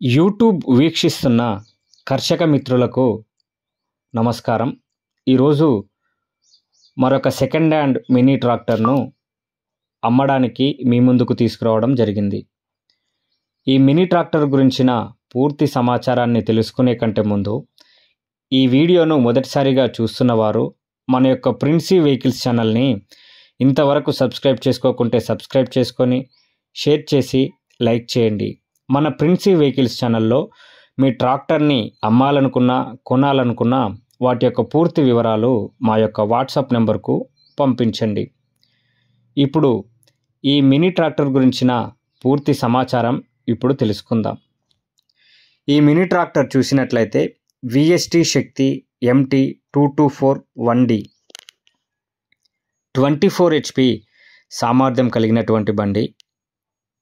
YouTube వీక్షిస్తున్న కర్షక మిత్రులకు నమస్కారం. ఈరోజు మరొక సెకండ్ హ్యాండ్ మినీ ట్రాక్టర్ను అమ్మడానికి మీ ముందుకు తీసుకురావడం జరిగింది. ఈ మినీ ట్రాక్టర్ గురించిన పూర్తి సమాచారాన్ని తెలుసుకునే కంటే ముందు ఈ వీడియోను మొదటిసారిగా చూస్తున్నవారు మన యొక్క ప్రిన్సీ వెహికల్స్ ఛానల్ని ఇంతవరకు సబ్స్క్రైబ్ చేసుకోకుంటే సబ్స్క్రైబ్ చేసుకొని షేర్ చేసి లైక్ చేయండి. మన ప్రిన్సీ వెహికల్స్ ఛానల్లో మీ ట్రాక్టర్ని అమ్మాలనుకున్నా కొనాలనుకున్నా వాటి యొక్క పూర్తి వివరాలు మా యొక్క వాట్సాప్ నెంబర్కు పంపించండి. ఇప్పుడు ఈ మినీ ట్రాక్టర్ గురించిన పూర్తి సమాచారం ఇప్పుడు తెలుసుకుందాం. ఈ మినీ ట్రాక్టర్ చూసినట్లయితే VST శక్తి MT 224 1D 24 HP సామర్థ్యం కలిగినటువంటి బండి.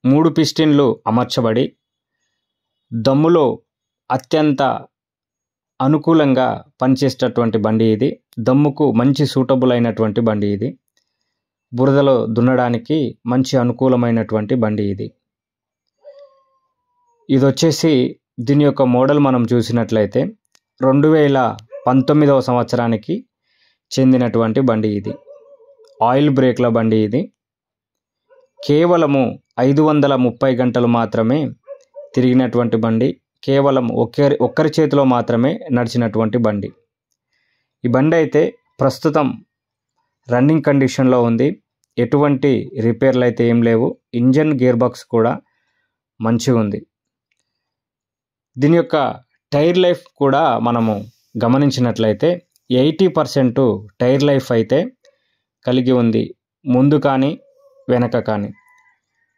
3 పిస్టన్లు అమర్చబడి దమ్ములో అత్యంత అనుకూలంగా పనిచేసేటటువంటి బండి ఇది. దమ్ముకు మంచి సూటబుల్ అయినటువంటి బండి ఇది. బురదలో దున్నడానికి మంచి అనుకూలమైనటువంటి బండి ఇది. ఇది వచ్చేసి దీని యొక్క మోడల్ మనం చూసినట్లయితే 2019వ సంవత్సరానికి చెందినటువంటి బండి ఇది. ఆయిల్ బ్రేక్ల బండి ఇది. కేవలము 530 గంటలు మాత్రమే తిరిగినటువంటి బండి. కేవలం ఒక్కరి చేతిలో మాత్రమే నడిచినటువంటి బండి. ఈ బండి అయితే ప్రస్తుతం రన్నింగ్ కండిషన్లో ఉంది. ఎటువంటి రిపేర్లు అయితే ఏం లేవు. ఇంజన్ గేర్ బాక్స్ కూడా మంచిగా ఉంది. దీని యొక్క టైర్ లైఫ్ కూడా మనము గమనించినట్లయితే 80% టైర్ లైఫ్ అయితే కలిగి ఉంది. ముందు కానీ వెనక కానీ.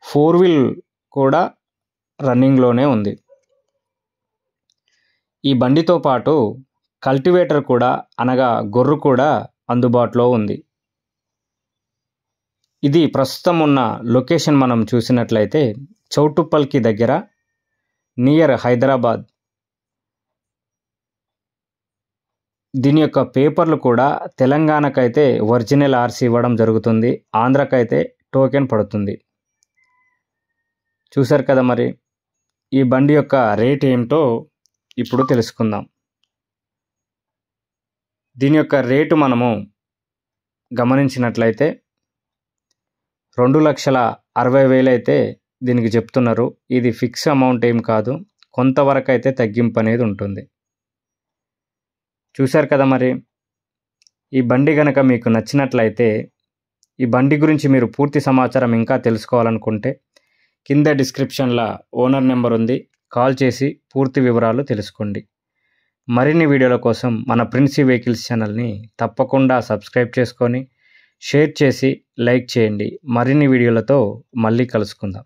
4 వీల్ కూడా రన్నింగ్లోనే ఉంది. ఈ బండితో పాటు కల్టివేటర్ కూడా అనగా గొర్రు కూడా అందుబాటులో ఉంది. ఇది ప్రస్తుతం ఉన్న లొకేషన్ మనం చూసినట్లయితే చౌటుప్పల్కి దగ్గర నియర్ హైదరాబాద్. దీని యొక్క పేపర్లు కూడా తెలంగాణకైతే ఒరిజినల్ RC ఇవ్వడం జరుగుతుంది. ఆంధ్రకైతే టోకెన్ పడుతుంది. చూశారు కదా, మరి ఈ బండి యొక్క రేట్ ఏమిటో ఇప్పుడు తెలుసుకుందాం. దీని యొక్క రేటు మనము గమనించినట్లయితే 2,60,000 అయితే దీనికి చెప్తున్నారు. ఇది ఫిక్స్ అమౌంట్ ఏం కాదు. కొంతవరకు అయితే తగ్గింపు అనేది ఉంటుంది. చూశారు కదా, మరి ఈ బండి కనుక మీకు నచ్చినట్లయితే ఈ బండి గురించి మీరు పూర్తి సమాచారం ఇంకా తెలుసుకోవాలనుకుంటే కింద డిస్క్రిప్షన్లో ఓనర్ నెంబర్ ఉంది. కాల్ చేసి పూర్తి వివరాలు తెలుసుకోండి. మరిన్ని వీడియోల కోసం మన ప్రిన్సీ వెహికల్స్ ఛానల్ని తప్పకుండా సబ్స్క్రైబ్ చేసుకొని షేర్ చేసి లైక్ చేయండి. మరిన్ని వీడియోలతో మళ్ళీ కలుసుకుందాం.